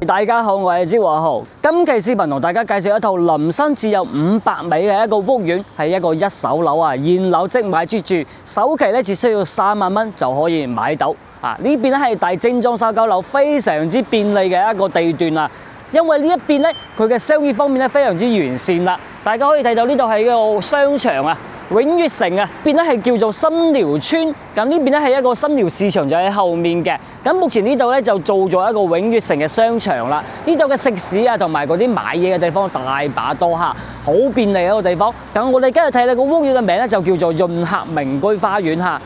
大家好，我係招華豪。今期視頻同大家介紹一套林森只有500米嘅一個屋苑，係一個一手樓啊，現樓即買即住，首期咧只需要3萬蚊就可以買到。呢邊咧係大精裝收購樓，非常之便利嘅一個地段啊。因為呢一邊咧，佢嘅商業方面咧非常之完善啦。大家可以睇到呢度係一個商場啊。永悅城啊，邊咧係叫做新寮村，咁呢邊咧係一個新寮市場就喺後面嘅。咁目前呢度咧就做咗一個永悅城嘅商場啦。呢度嘅食肆啊，同埋嗰啲買嘢嘅地方大把多嚇，好便利一個地方。咁我哋今日睇呢個屋苑嘅名咧就叫做潤客名居花園嚇。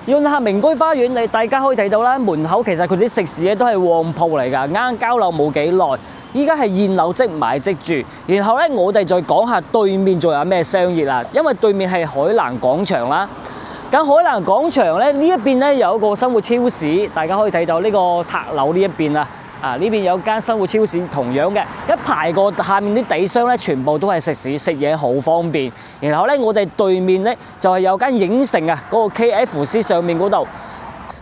潤客名居花園，大家可以睇到啦，門口其實佢啲食肆咧都係旺鋪嚟㗎，啱交樓冇幾耐。依家係現樓即買即住，然後咧我哋再講下對面仲有咩商業啦，因為對面係海南廣場啦。咁海南廣場咧呢一邊咧有一個生活超市，大家可以睇到呢個塔樓呢一邊啊，呢邊有間生活超市同樣嘅，一排過下面啲地箱咧全部都係食肆，食嘢好方便。然後咧我哋對面咧就係有間影城啊，嗰個 KFC 上面嗰度。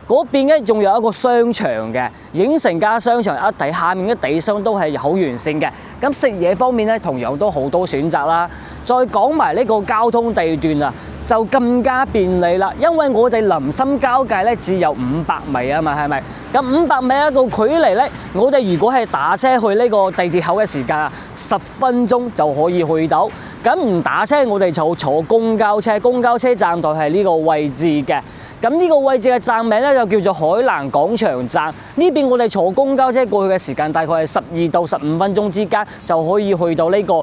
嗰邊咧仲有一個商場嘅，影城加商場一體，下面嘅地箱都係好完善嘅。咁食嘢方面咧，同樣都好多選擇啦。再講埋呢個交通地段啊，就更加便利啦。因為我哋林森交界咧只有500米啊嘛，係咪？咁500米一個距離咧，我哋如果係打車去呢個地鐵口嘅時間啊，10分鐘就可以去到。咁唔打車，我哋就坐公交車，公交車站台係呢個位置嘅。咁呢個位置嘅站名咧就叫做海南廣場站。呢邊我哋坐公交車過去嘅時間大概係12到15分鐘之間，就可以去到呢個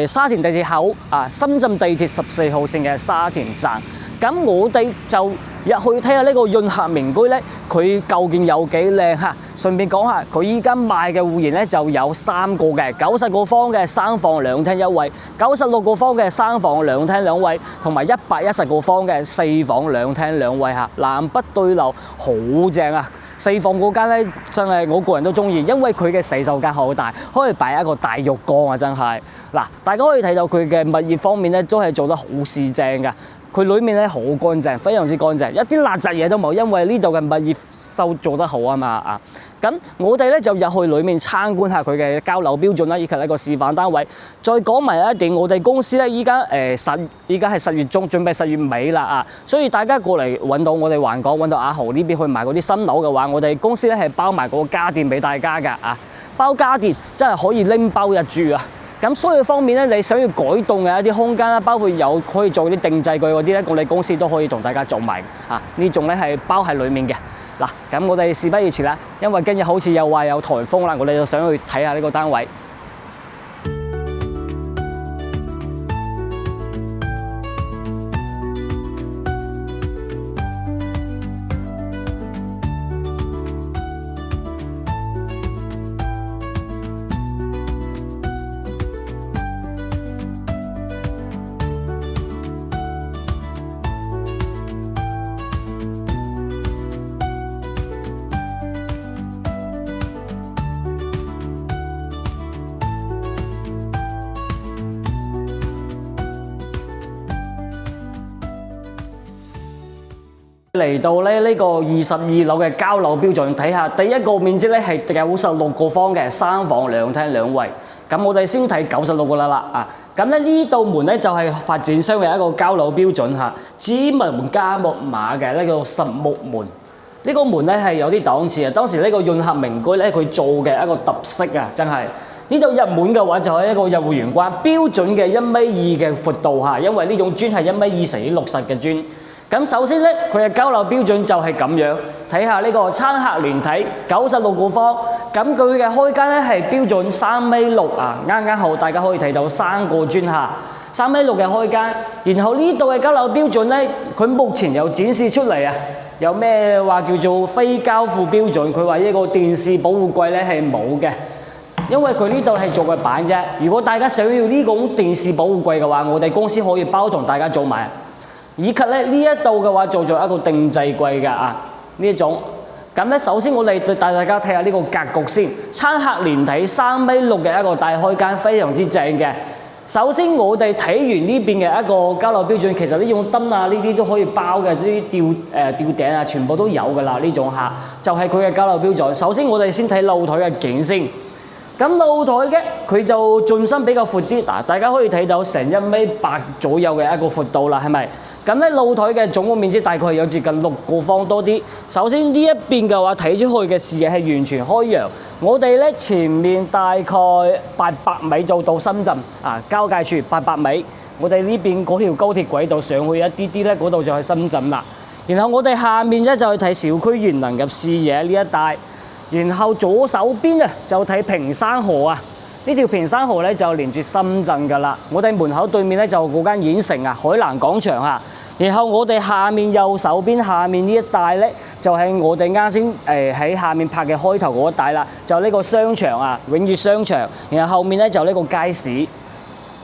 沙田地鐵口啊，深圳地鐵14號線嘅沙田站。咁我哋就入去睇下呢個潤客名居咧，佢究竟有幾靚嚇？順便講下，佢依家賣嘅戶型咧就有3個嘅，90個方嘅3房2廳1衛，96個方嘅3房2廳2衛，同埋110個方嘅4房2廳2衛嚇，南北對流好正啊！4房嗰間咧真係我個人都中意，因為佢嘅洗手間好大，可以擺一個大浴缸啊！真係嗱，大家可以睇到佢嘅物業方面咧都係做得好四正㗎。佢裏面咧好乾淨，非常之乾淨，一啲垃圾嘢都冇，因為呢度嘅物業收做得好啊嘛啊！咁我哋咧就入去裏面參觀下佢嘅交樓標準啦，以及一個示範單位。再講埋一點，我哋公司咧依家係10月中，準備10月尾啦啊！所以大家過嚟揾到我哋環港，揾到阿豪呢邊去買嗰啲新樓嘅話，我哋公司咧係包埋嗰個家電俾大家㗎啊！包家電真係可以拎包入住啊！咁所有方面咧，你想要改動嘅一啲空間啦，包括有可以做啲定製具嗰啲咧，我哋公司都可以同大家做埋啊！呢種咧係包喺裡面嘅。嗱，咁我哋事不宜遲啦，因為今日好似又話有颱風啦，我哋就想去睇下呢個單位。嚟到咧呢個22樓嘅交樓標準，睇下第一個面積咧係96個方嘅3房2廳2衛。咁我哋先睇96個啦啊！咁咧呢道門咧就係發展商嘅一個交樓標準嚇，指紋加木馬嘅呢個實木門。呢個門咧係有啲檔次啊！當時呢個潤客名居咧佢做嘅一個特色啊，真係呢度入門嘅話就係一個入戶玄關，標準嘅1.2米嘅闊度嚇，因為呢種磚係1.2米乘60嘅磚。咁首先咧，佢嘅交樓標準就係咁樣，睇下呢個餐客連體96個方，咁佢嘅開間咧係標準3.6米啊，啱啱好，大家可以睇到3個磚下3.6米嘅開間。然後呢度嘅交樓標準咧，佢目前有展示出嚟啊，有咩話叫做非交付標準？佢話呢個電視保護櫃咧係冇嘅，因為佢呢度係做嘅板啫。如果大家想要呢種電視保護櫃嘅話，我哋公司可以包同大家做埋。以及咧呢一度嘅話做咗一個定製櫃㗎啊，呢一種。咁咧首先我哋帶大家睇下呢個格局先，餐客連體3.6米嘅一個大開間，非常之正嘅。首先我哋睇完呢邊嘅一個交樓標準，其實呢種燈啊呢啲都可以包嘅，啲吊頂啊全部都有㗎啦，呢種嚇就係佢嘅交樓標準。首先我哋先睇露台嘅景先。咁露台嘅佢就進深比較闊啲，嗱大家可以睇到成1.8米左右嘅一個闊度啦，係咪？咁咧露台嘅總共面積大概有接近6個方多啲。首先呢一邊嘅話睇出去嘅視野係完全開揚，我哋咧前面大概800米就到深圳啊，交界處800米。我哋呢邊嗰條高鐵軌道上去一啲啲咧，嗰度就係深圳啦。然後我哋下面咧就去睇小區園林嘅視野呢一帶，然後左手邊啊就睇坪山河啊。呢條坪山河咧就連住深圳噶啦，我哋門口對面咧就嗰間影城啊，海南廣場啊。然後我哋下面右手邊下面呢一帶咧，就係我哋啱先喺下面拍嘅開頭嗰一帶啦，就呢個商場啊，永悅商場。然後後面咧就呢個街市。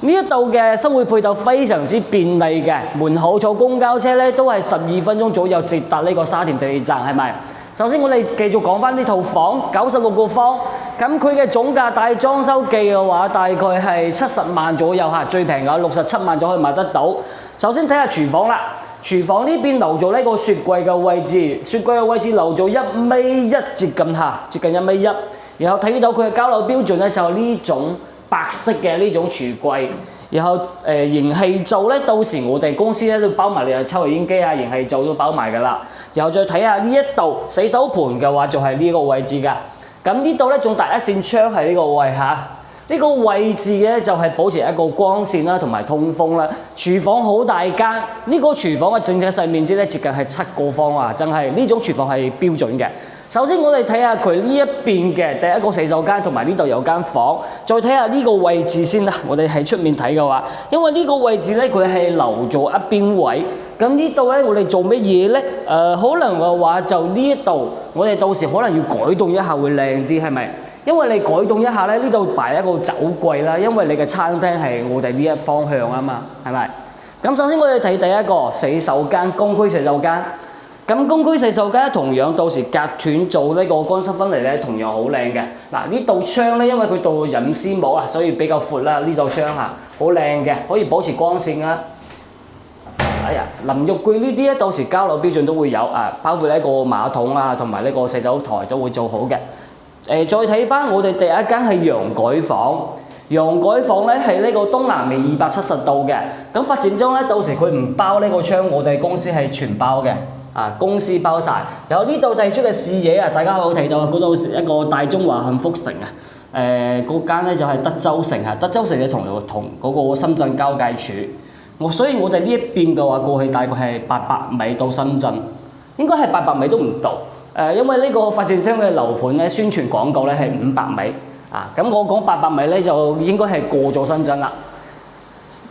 呢一度嘅生活配套非常之便利嘅，門口坐公交車咧都係12分鐘左右直達呢個沙田地鐵站，係咪？首先我哋繼續講翻呢套房，96個方，咁佢嘅總價帶裝修記嘅話，大概係70萬左右嚇，最平嘅67萬就可以買得到。首先睇下廚房啦，廚房呢邊留咗呢個雪櫃嘅位置，雪櫃嘅位置留咗1.1米接近1.1米。然後睇到佢嘅交樓標準咧，就呢種白色嘅呢種櫥櫃。然後燃氣灶咧，到時我哋公司咧都包埋你抽油煙機啊，燃氣灶都包埋噶啦。然後再睇下呢一度洗手盤嘅話，就係呢個位置噶。咁呢度咧仲帶一扇窗喺呢個位嚇。呢個位置咧就係保持一個光線啦，同埋通風啦。廚房好大間，呢個廚房嘅整體細面積咧接近係7個方啊，真係呢種廚房係標準嘅。首先我哋睇下佢呢一邊嘅第一個洗手間，同埋呢度有間房。再睇下呢個位置先啦。我哋喺出面睇嘅話，因為呢個位置咧佢係留咗一邊位。咁呢度咧我哋做乜嘢咧？可能嘅話就呢一度，我哋到時可能要改動一下會靚啲，係咪？因為你改動一下咧，呢度擺一個酒櫃啦，因為你嘅餐廳係我哋呢一方向啊嘛，係咪？咁首先我哋睇第一個洗手間，公區洗手間。咁公區洗手間同樣到時隔斷做呢個乾濕分離咧，同樣好靚嘅。嗱呢道窗咧，因為佢做隱私膜啊，所以比較闊啦。呢道窗嚇好靚嘅，可以保持光線啊。哎呀，淋浴櫃呢啲咧，到時交樓標準都會有啊，包括呢個馬桶啊，同埋呢個洗手台都會做好嘅。再睇翻我哋第一間係陽改房，陽改房咧係呢個東南面270度嘅。咁發展中咧，到時佢唔包呢個窗，我哋公司係全包嘅。公司包晒。然後呢度遞出嘅視野啊，大家可以睇到啊，嗰度一個大中華幸福城啊，嗰間咧就係德州城啊，德州城嘅同嗰個深圳交界處。所以我哋呢一邊嘅話，過去大概係800米到深圳，應該係800米都唔到。因為呢個發展商嘅樓盤咧，宣傳廣告咧係500米啊，咁我講800米咧就應該係過咗深圳啦。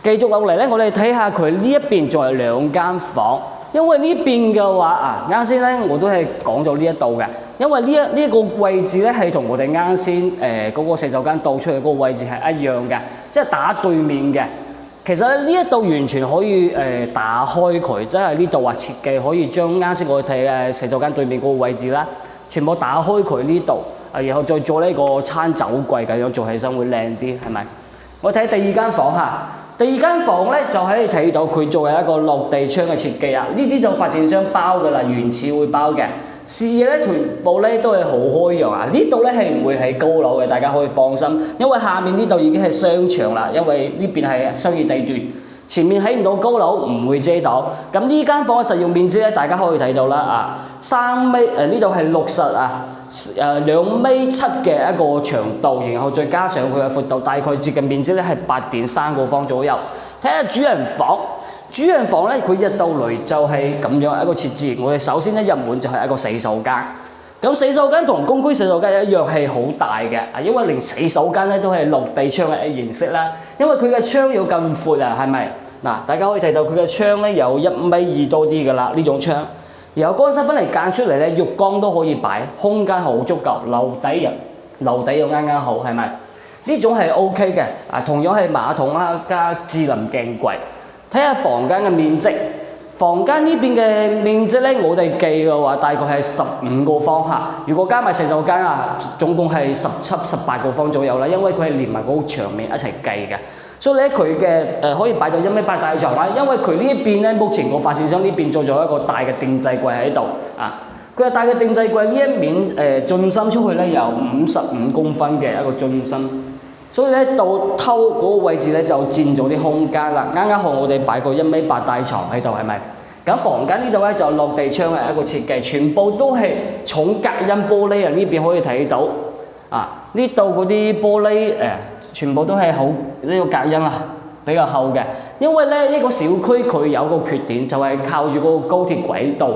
繼續落嚟咧，我哋睇下佢呢一邊仲有2間房。因為呢邊嘅話啱先咧我都係講咗呢一度嘅，因為呢一個位置咧係同我哋啱先嗰個洗手間倒出去嗰個位置係一樣嘅，即係打對面嘅。其實呢一度完全可以打開佢，即係呢度話設計可以將啱先我哋睇嘅洗手間對面嗰個位置啦，全部打開佢呢度，然後再做呢個餐酒櫃咁樣做起身會靚啲，係咪？我睇第二間房嚇。第二間房咧就可以睇到佢作為一個落地窗嘅設計啊，呢啲就發展商包㗎啦，原始會包嘅。視野咧全部咧都係好開揚啊！呢度咧係唔會係高樓嘅，大家可以放心，因為下面呢度已經係商場啦，因為呢邊係商業地段，前面起唔到高樓，唔會遮到。咁呢間房嘅實用面積咧，大家可以睇到啦3米呢度係602.7米嘅一個長度，然後再加上佢嘅闊度，大概接近面積咧係8.3個方左右。睇下主人房。主人房咧，佢一到嚟就係咁樣一個設置。我哋首先一入門就係一個洗手間。咁洗手間同公區洗手間一樣係好大嘅，因為連洗手間咧都係落地窗嘅形式啦。因為佢嘅窗要咁闊啊，係咪？嗱，大家可以睇到佢嘅窗咧有1.2米多啲㗎啦，呢種窗。然後乾濕分離間出嚟咧，浴缸都可以擺，空間好足夠，樓底又啱啱好，係咪？呢種係 OK 嘅。同樣係馬桶啦，加智能鏡櫃。睇下房間嘅面積，房間呢邊嘅面積咧，我哋計嘅話大概係15個方嚇。如果加埋洗手間總共係17、18個方左右啦，因為佢係連埋嗰個牆面一齊計嘅。所以咧佢嘅可以擺到1.8米大床啦，因為佢呢一邊咧目前個發展商呢邊做咗一個大嘅定製櫃喺度啊。佢話大嘅定製櫃呢一面進深出去咧有55公分嘅一個進深，所以咧到偷嗰個位置咧就佔咗啲空間啦。啱啱好我哋擺個1米8大床喺度，係咪？咁房間呢度咧就落地窗嘅一個設計，全部都係重隔音玻璃啊！呢邊可以睇到啊，呢度嗰啲玻璃全部都係好呢個隔音啊，比較厚嘅。因為咧呢個小區佢有個缺點就係靠住嗰個高鐵軌道。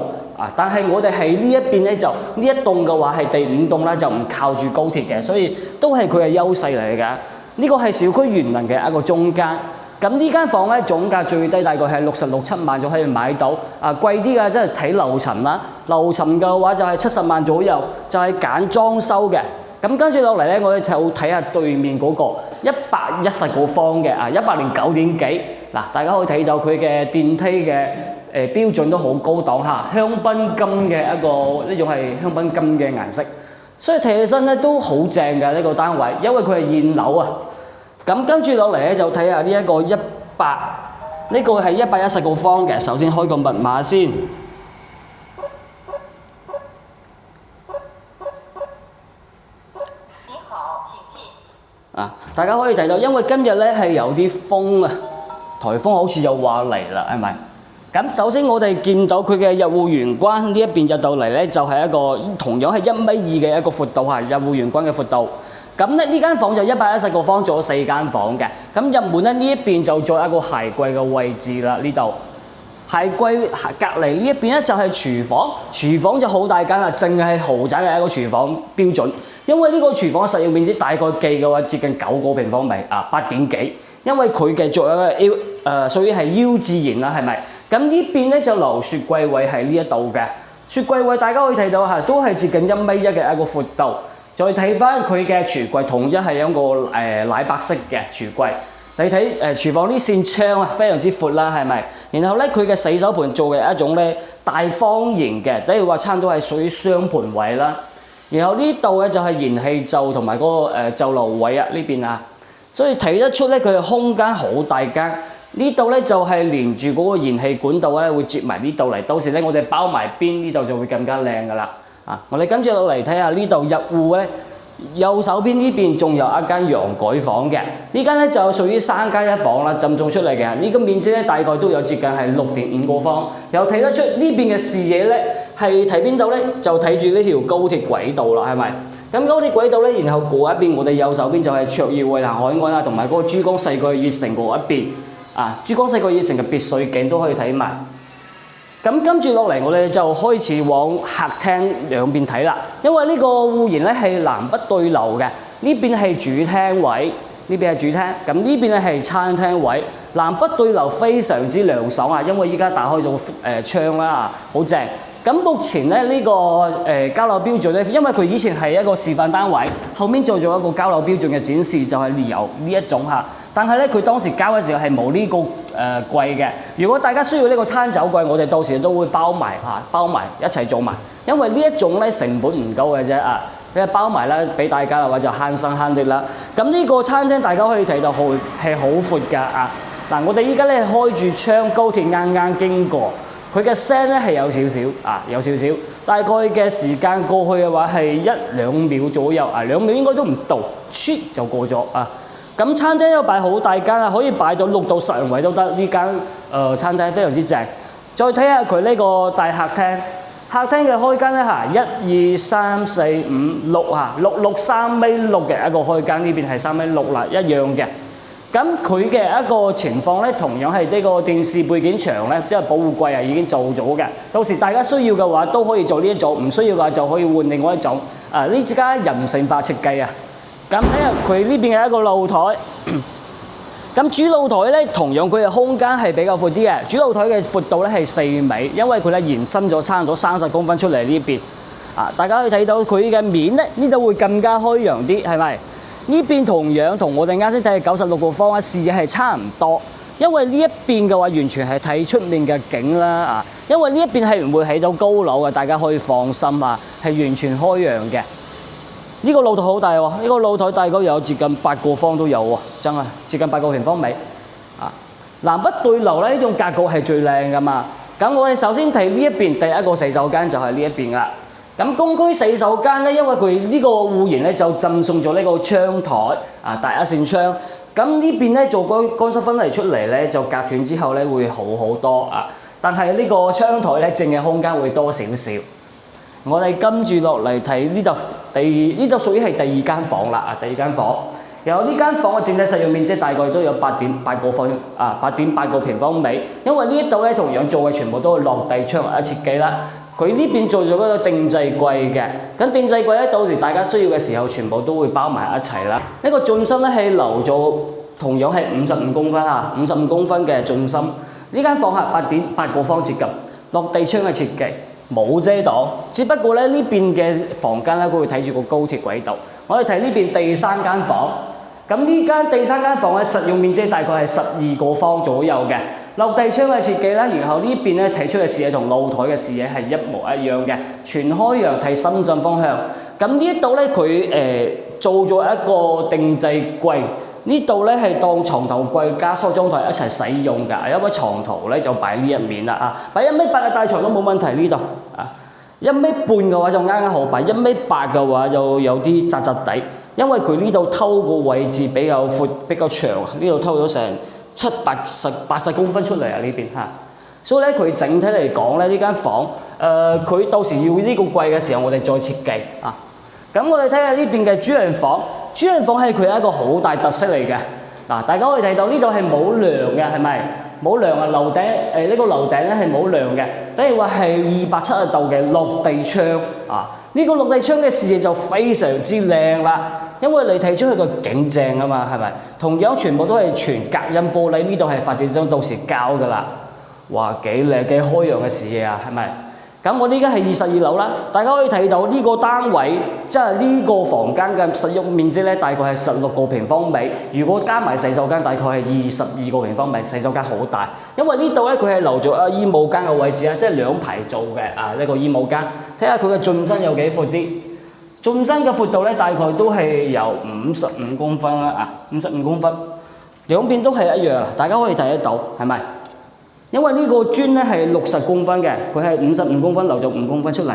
但係我哋喺呢一邊咧，就呢一棟嘅話係第5棟啦，就唔靠住高鐵嘅，所以都係佢嘅優勢嚟㗎。呢個係小區元能嘅一個中間。咁呢間房咧總價最低大概係66-7萬就可以買到。貴啲嘅即係睇樓層啦，樓層嘅話就係70萬左右，就係揀裝修嘅。咁跟住落嚟咧，我哋就睇下對面嗰個110個方嘅109點幾。嗱，大家可以睇到佢嘅電梯嘅。標準都好高檔嚇，香檳金嘅一個呢種係香檳金嘅顏色，所以睇起身咧都好正嘅呢個單位，因為佢係現樓啊。咁跟住落嚟咧就睇下呢一個呢個係110個方嘅。首先開個密碼先。10號大家可以睇到，因為今日咧係有啲風啊，颱風好似就話嚟啦，係咪？咁首先我哋見到佢嘅入戶玄關呢一邊入到嚟咧，就係一個同樣係1.2米嘅一個闊度嚇，入戶玄關嘅闊度。咁咧呢間房就110個方，做咗4間房嘅。咁入門咧呢一邊就做一個鞋櫃嘅位置啦，呢度鞋櫃隔離呢一邊咧就係廚房，廚房就好大間啦，淨係豪宅嘅一個廚房標準。因為呢個廚房嘅實用面積大概計嘅話接近9個平方米8點幾，因為佢嘅作為一個屬於係 U 字形啦，係咪？咁呢邊咧就留雪櫃位喺呢一度嘅，雪櫃位大家可以睇到嚇，都係接近1.1米嘅一個闊度。再睇翻佢嘅櫥櫃，同一係一個奶白色嘅櫥櫃。你睇廚房呢扇窗啊，非常之闊啦，係咪？然後咧佢嘅洗手盤做嘅一種咧大方形嘅，等於話差唔多係屬於雙盤位啦。然後呢度咧就係燃氣灶同埋嗰個灶爐位啊，呢邊啊，所以睇得出咧佢嘅空間好大間。呢度咧就係連住嗰個燃氣管道咧，會接埋呢度嚟。到時咧我哋包埋邊呢度就會更加靚噶啦。我哋跟住落嚟睇下呢度入戶咧，右手邊呢邊仲有一間陽改房嘅。呢間咧就屬於3加1房啦，浸種出嚟嘅。呢個面積咧大概都有接近係6.5個方。又睇得出呢邊嘅視野咧係睇邊度咧？就睇住呢條高鐵軌道啦，係咪？咁高鐵軌道咧，然後嗰一邊我哋右手邊就係卓耀蔚藍海岸啦，同埋嗰個珠江世紀悅城嗰一邊。珠江世紀悅城嘅別墅景都可以睇埋。咁跟住落嚟，我哋就開始往客廳兩邊睇啦。因為呢個戶型咧係南北對流嘅，呢邊係主廳位，呢邊係主廳，咁呢邊咧係餐廳位。南北對流非常之涼爽啊！因為依家打開咗窗啦，好正。咁目前咧呢個交樓標準咧，因為佢以前係一個示範單位，後面做咗一個交樓標準嘅展示，就係由呢一種嚇。但係咧，佢當時交嘅時候係冇呢個櫃嘅。如果大家需要呢個餐酒櫃，我哋到時都會包埋一齊做埋。因為呢一種咧成本唔高嘅啫你包埋啦，俾大家嘅話就慳生慳啲啦。咁呢個餐廳大家可以睇到係好闊㗎嗱，我哋依家咧開住窗，高鐵啱啱經過，佢嘅聲咧係有少少大概嘅時間過去嘅話係1-2秒左右2秒應該都唔到，就過咗咁餐廳又擺好大間可以擺到6到10人位都得。呢間餐廳非常之正。再睇下佢呢個大客廳，客廳嘅開間咧1、2、3、4、5、63.6米嘅一個開間，呢邊係3.6米啦，一樣嘅。咁佢嘅一個情況咧，同樣係呢個電視背景牆咧，即係保護櫃已經做咗嘅。到時大家需要嘅話都可以做呢一種，唔需要嘅話就可以換另外一種。呢家人性化設計咁睇下佢呢邊嘅一個露台，咁主露台咧同樣佢嘅空間係比較闊啲嘅。主露台嘅闊度咧係4米，因為佢咧延伸咗差唔多30公分出嚟呢邊。大家可以睇到佢嘅面咧，呢度會更加開揚啲，係咪？呢邊同樣同我哋啱先睇嘅96個方嘅視野係差唔多，因為呢一邊嘅話完全係睇出面嘅景啦因為呢一邊係唔會起到高樓嘅，大家可以放心係完全開揚嘅。呢個露台好大喎，呢個露台大概有接近8個方都有喎，真係接近8個平方米南北對流咧，呢種格局係最靚噶嘛。咁我哋首先睇呢一邊第一個洗手間就係呢一邊啦。咁公區洗手間咧，因為佢呢個戶型咧就贈送咗呢個窗台啊，大一扇窗。咁呢邊咧做乾濕分離出嚟咧，就隔斷之後咧會好好多啊。但係呢個窗台咧，淨嘅空間會多少少。我哋跟住落嚟睇呢度呢度屬於係第二間房啦啊，第二間房。然後呢間房嘅整體使用面積大概都有8.8個平方米。因為呢一度咧同樣做嘅全部都係落地窗或者設計啦。佢呢邊做咗嗰個定製櫃嘅，咁定製櫃咧到時大家需要嘅時候，全部都會包埋一齊啦。呢個進深咧係留咗同樣係55公分啊，55公分嘅進深。呢間房係8.8個方接近落地窗嘅設計，冇遮擋。只不過咧呢邊嘅房間咧，佢會睇住個高鐵軌道。我哋睇呢邊第三間房，咁呢間第三間房嘅實用面積大概係12個方左右嘅。落地窗嘅設計啦，然後呢邊咧睇出嘅視野同露台嘅視野係一模一樣嘅，全開揚睇深圳方向。咁呢一度咧佢做咗一個定製櫃，呢度咧係當床頭櫃加梳妝台一齊使用㗎，因為床頭咧就擺呢一面啦啊，擺1.8米嘅大床都冇問題呢度啊。1.5米嘅話就啱啱好擺，1.8米嘅話就有啲窄窄地，因為佢呢度偷個位置比較闊比較長，呢度偷咗成80公分出嚟啊！呢邊嚇，所以咧佢整體嚟講咧，呢間房佢到時要呢個櫃嘅時候，我哋再設計啊。咁我哋睇下呢邊嘅主人房，主人房係佢一個好大特色嚟嘅嗱，大家可以睇到呢度係冇梁嘅，係咪？冇梁啊，樓頂呢個樓頂咧係冇梁嘅，等於話係270度嘅落地窗啊！呢個落地窗嘅視野就非常之靚啦，因為你睇出去個景正啊嘛，係咪？同樣全部都係全隔音玻璃，呢度係發展商到時交噶啦，哇幾靚幾開揚嘅視野啊，係咪？咁我哋依家係22樓啦，大家可以睇到呢個單位，即係呢個房間嘅實用面積咧，大概係16個平方米。如果加埋洗手間，大概係22個平方米。洗手間好大，因為呢度咧佢係留咗衣帽間嘅位置啊，即係兩排做嘅啊呢個衣帽間。睇下佢嘅進深有幾闊啲，進深嘅闊度咧大概都係有55公分啦啊，55公分，兩邊都係一樣，大家可以睇得到，係咪？因為呢個磚咧係60公分嘅，佢係55公分留咗5公分出嚟。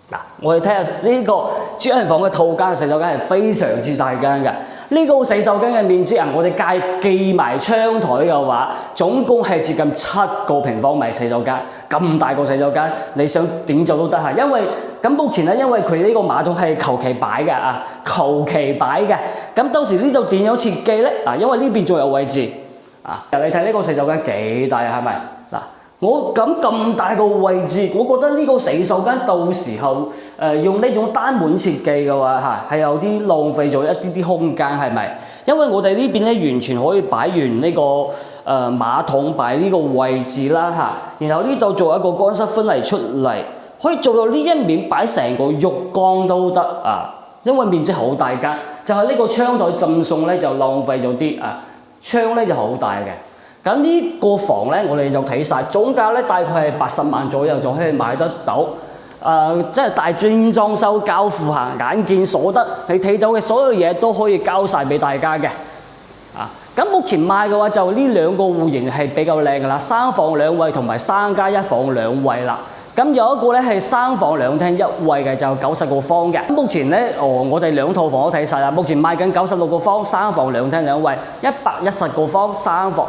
嗱，我哋睇下呢個主人房嘅套間洗手間係非常之大間嘅。呢個洗手間嘅面積啊，我哋計埋窗台嘅話，總共係接近7個平方米洗手間。咁大個洗手間，你想點做都得嚇。因為咁目前咧，因為佢呢個馬桶係求其擺嘅啊，求其擺嘅。咁到時呢度點樣設計咧？啊，因為呢邊仲有位置。啊！你睇呢個洗手間幾大啊？係咪？嗱，我咁大個位置，我覺得呢個洗手間到時候用呢種單門設計嘅話嚇，係有啲浪費咗一啲空間，係咪？因為我哋呢邊咧完全可以擺完呢個馬桶擺呢個位置啦嚇，然後呢度做一個乾濕分離出嚟，可以做到呢一面擺成個浴缸都得啊！因為面積好大間，就係呢個窗台贈送咧就浪費咗啲啊。窗咧就好大嘅，咁呢個房咧我哋就睇晒，總價咧大概係80萬左右就可以買得到，即係大專裝修交付下，眼見所得，你睇到嘅所有嘢都可以交晒俾大家嘅，啊，咁目前賣嘅話就呢兩個戶型係比較靚㗎啦，3房2衛同埋3加1房2衛啦。咁有一個咧係3房2廳1衛嘅，就90個方嘅。目前咧，我哋兩套房都睇晒啦。目前賣緊96個方，3房2廳2衛，110個方4房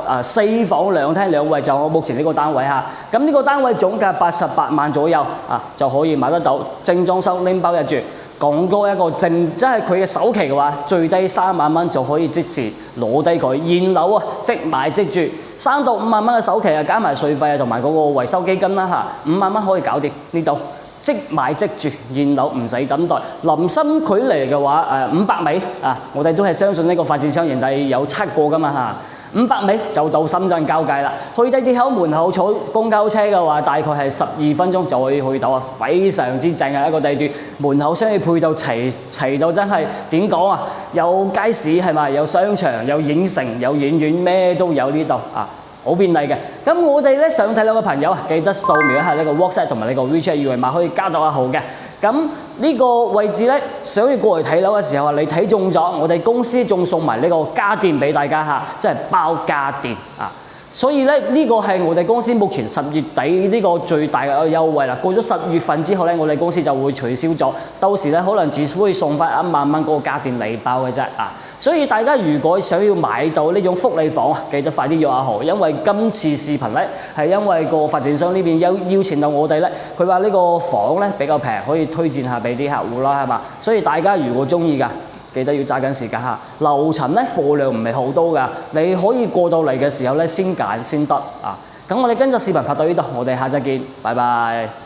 2廳2衛，就我目前呢個單位嚇。咁呢個單位總價88萬左右啊，就可以買得到，正裝修拎包入住。講多一個即係佢嘅首期嘅話，最低3萬蚊就可以即時攞低佢現樓啊，即買即住，3到5萬蚊嘅首期啊，加埋稅費啊，同埋嗰個維修基金啦嚇，5萬蚊可以搞掂呢度，即買即住現樓唔使等待。臨深距離嘅話500米啊，我哋都係相信呢個發展商人哋有測過㗎嘛嚇。500米就到深圳交界啦，去地鐵口門口坐公交車嘅話，大概係12分鐘就可以去到啊，非常之正嘅一個地段。門口商業配套齊到真係點講啊？有街市係咪？有商場、有影城、有影院，咩都有呢度啊，好便利嘅。咁我哋咧想睇樓嘅朋友啊，記得掃描一下呢個 WhatsApp 同埋呢個 WeChat 二維碼，可以加到阿豪嘅。咁呢個位置咧，想要過嚟睇樓嘅時候啊，你睇中咗，我哋公司仲送埋呢個家電俾大家嚇，即係包家電啊！所以咧，呢個係我哋公司目前10月底呢個最大嘅優惠啦。過咗10月份之後咧，我哋公司就會取消咗，到時咧可能只會送翻1萬蚊嗰個家電禮包嘅啫啊！所以大家如果想要買到呢種福利房啊，記得快啲約阿豪，因為今次視頻咧係因為個發展商呢邊邀請到我哋咧，佢話呢個房咧比較平，可以推薦下俾啲客戶啦，係嘛？所以大家如果中意㗎，記得要揸緊時間嚇。樓層咧貨量唔係好多㗎，你可以過到嚟嘅時候咧先揀先得啊！咁我哋今日視頻拍到呢度，我哋下集見，拜拜。